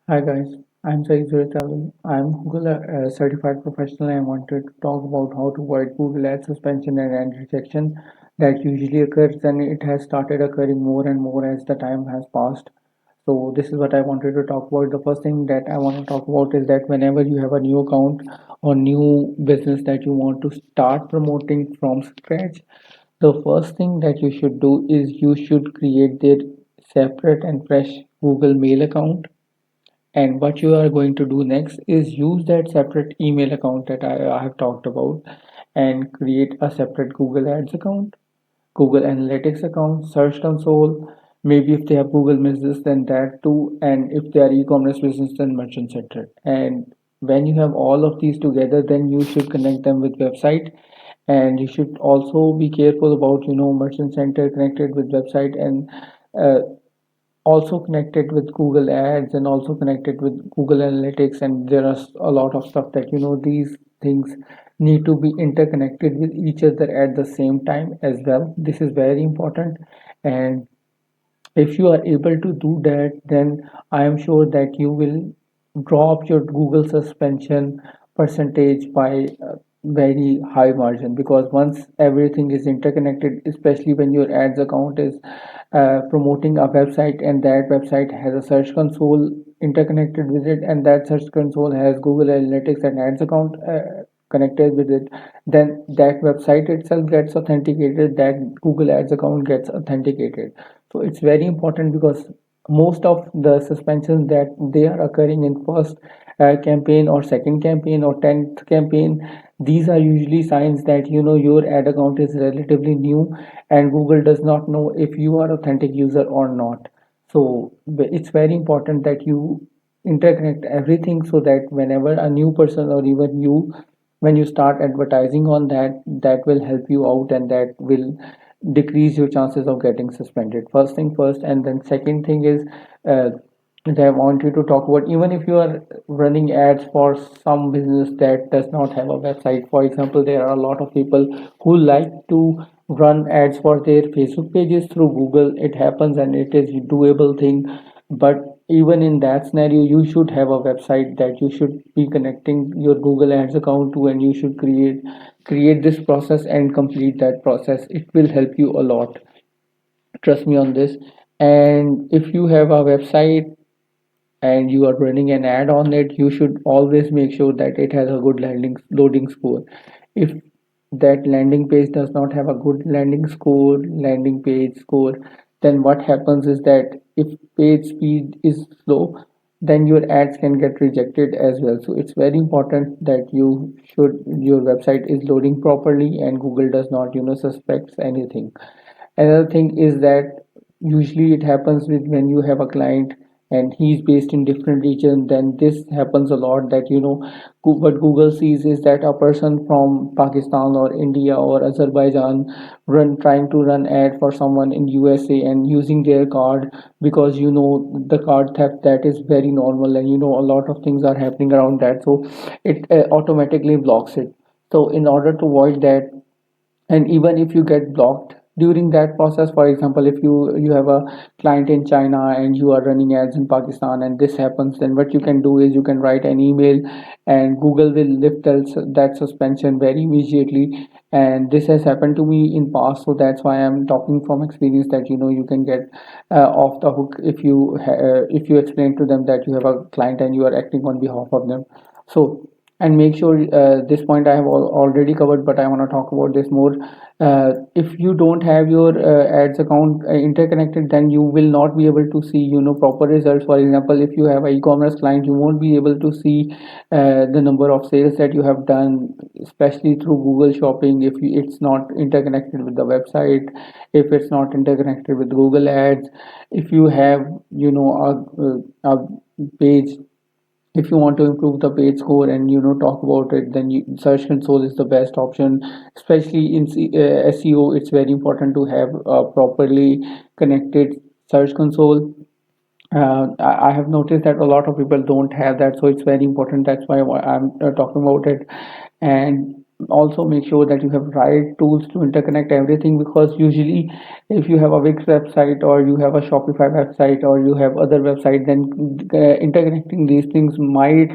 Hi guys, I'm Saeed. I'm Google certified professional and I wanted to talk about how to avoid Google ad suspension and ad rejection that usually occurs, and it has started occurring more and more as the time has passed. So this is what I wanted to talk about. The first thing that I want to talk about is that whenever you have a new account or new business that you want to start promoting from scratch, the first thing that you should do is you should create their separate and fresh Google Mail account, and what you are going to do next is use that separate email account that I have talked about and create a separate Google Ads account, Google Analytics account, Search Console. Maybe if they have Google Business, then that too. And if they are e-commerce business, then Merchant Center. And when you have all of these together, then you should connect them with website. And you should also be careful about, Merchant Center connected with website, and uh, also connected with Google Ads, and also connected with Google Analytics. And there are a lot of stuff that these things need to be interconnected with each other at the same time as well. This is very important, and if you are able to do that, then I am sure that you will drop your Google suspension percentage by a very high margin, because once everything is interconnected, especially when your ads account is promoting a website and that website has a search console interconnected with it, and that search console has Google Analytics and ads account connected with it, then that website itself gets authenticated, that Google Ads account gets authenticated. So it's very important, because most of the suspensions that they are occurring in first campaign or second campaign or 10th campaign, these are usually signs that your ad account is relatively new and Google does not know if you are authentic user or not. So it's very important that you interconnect everything, so that whenever a new person, or even you, when you start advertising on that, that will help you out, and that will decrease your chances of getting suspended. First thing first, and then second thing is uh, that I want you to talk about, even if you are running ads for some business that does not have a website. For example, there are a lot of people who like to run ads for their Facebook pages through Google. It happens and it is a doable thing, but even in that scenario, you should have a website that you should be connecting your Google Ads account to, and you should create this process and complete that process. It will help you a lot, trust me on this. And if you have a website and you are running an ad on it, you should always make sure that it has a good landing loading score. If that landing page does not have a good landing page score, then what happens is that if page speed is slow, then your ads can get rejected as well. So it's very important that your website is loading properly and Google does not suspects anything. Another thing is that usually it happens with when you have a client and he's based in different region, then this happens a lot, that what Google sees is that a person from Pakistan or India or Azerbaijan trying to run ad for someone in USA and using their card, because the card theft, that is very normal, and a lot of things are happening around that, so it automatically blocks it. So in order to avoid that, and even if you get blocked during that process, for example, if you have a client in China and you are running ads in Pakistan and this happens, then what you can do is you can write an email and Google will lift that suspension very immediately. And this has happened to me in past, so that's why I'm talking from experience, that you can get off the hook if you explain to them that you have a client and you are acting on behalf of them. So, and make sure, this point I have already covered, but I want to talk about this more. If you don't have your ads account interconnected, then you will not be able to see proper results. For example, if you have an e-commerce client, you won't be able to see the number of sales that you have done, especially through Google Shopping, if it's not interconnected with the website, if it's not interconnected with Google Ads. If you have a page, if you want to improve the page score and talk about it, then search console is the best option, especially in SEO. It's very important to have a properly connected search console. I have noticed that a lot of people don't have that, so it's very important. That's why I'm talking about it. And also make sure that you have right tools to interconnect everything, because usually if you have a Wix website or you have a Shopify website or you have other website, then interconnecting these things might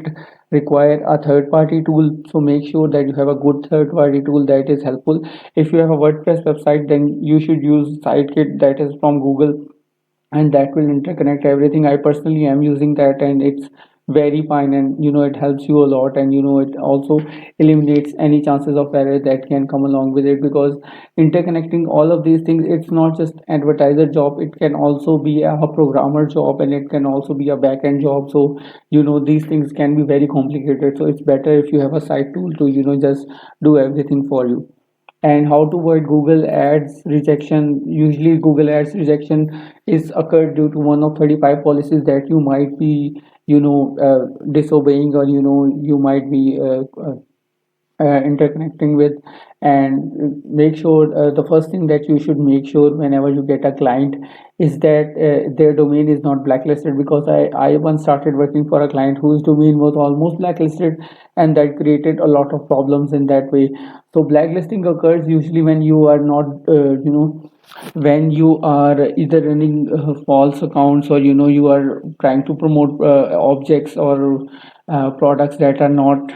require a third party tool. So make sure that you have a good third party tool that is helpful. If you have a WordPress website, then you should use SiteKit, that is from Google, and that will interconnect everything. I personally am using that, and it's very fine, and it helps you a lot, and it also eliminates any chances of error that can come along with it, because interconnecting all of these things, it's not just advertiser job, it can also be a programmer job, and it can also be a back end job. So these things can be very complicated, so it's better if you have a site tool to just do everything for you. And how to avoid Google Ads rejection. Usually, Google Ads rejection is occurred due to one of 35 policies that you might be, disobeying, or you might be interconnecting with. And make sure, the first thing that you should make sure whenever you get a client is that their domain is not blacklisted, because I once started working for a client whose domain was almost blacklisted, and that created a lot of problems in that way. So blacklisting occurs usually when you are not, when you are either running false accounts, or you are trying to promote objects or products that are not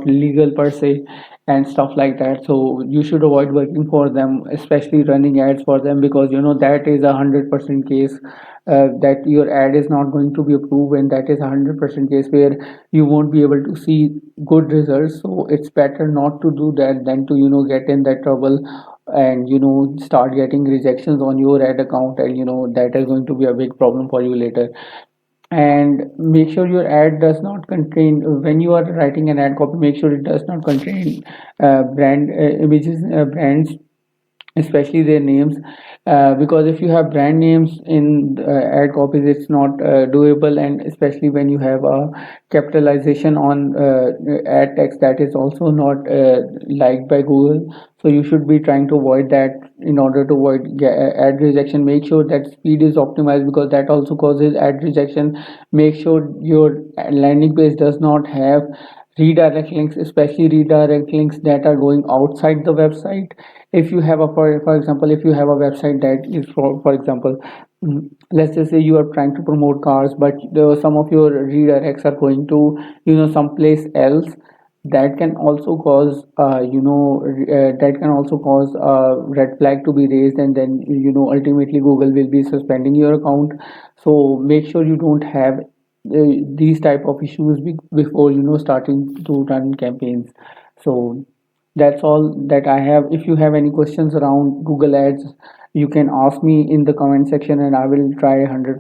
legal per se, and stuff like that. So you should avoid working for them, especially running ads for them, because that is 100% case that your ad is not going to be approved, and that is 100% case where you won't be able to see good results. So it's better not to do that than to get in that trouble, and start getting rejections on your ad account, and that is going to be a big problem for you later. And make sure your ad does not contain, when you are writing an ad copy, make sure it does not contain brand images, brands, especially their names, because if you have brand names in ad copies, it's not doable. And especially when you have a capitalization on ad text, that is also not liked by Google. So you should be trying to avoid that in order to avoid ad rejection. Make sure that speed is optimized, because that also causes ad rejection. Make sure your landing page does not have redirect links, especially redirect links that are going outside the website. If you have a, for example, if you have a website that is for example, let's just say you are trying to promote cars, but some of your redirects are going to someplace else, that can also cause that can also cause a red flag to be raised, and then ultimately Google will be suspending your account. So make sure you don't have these type of issues before starting to run campaigns. So that's all that I have. If you have any questions around Google Ads, you can ask me in the comment section, and I will try 100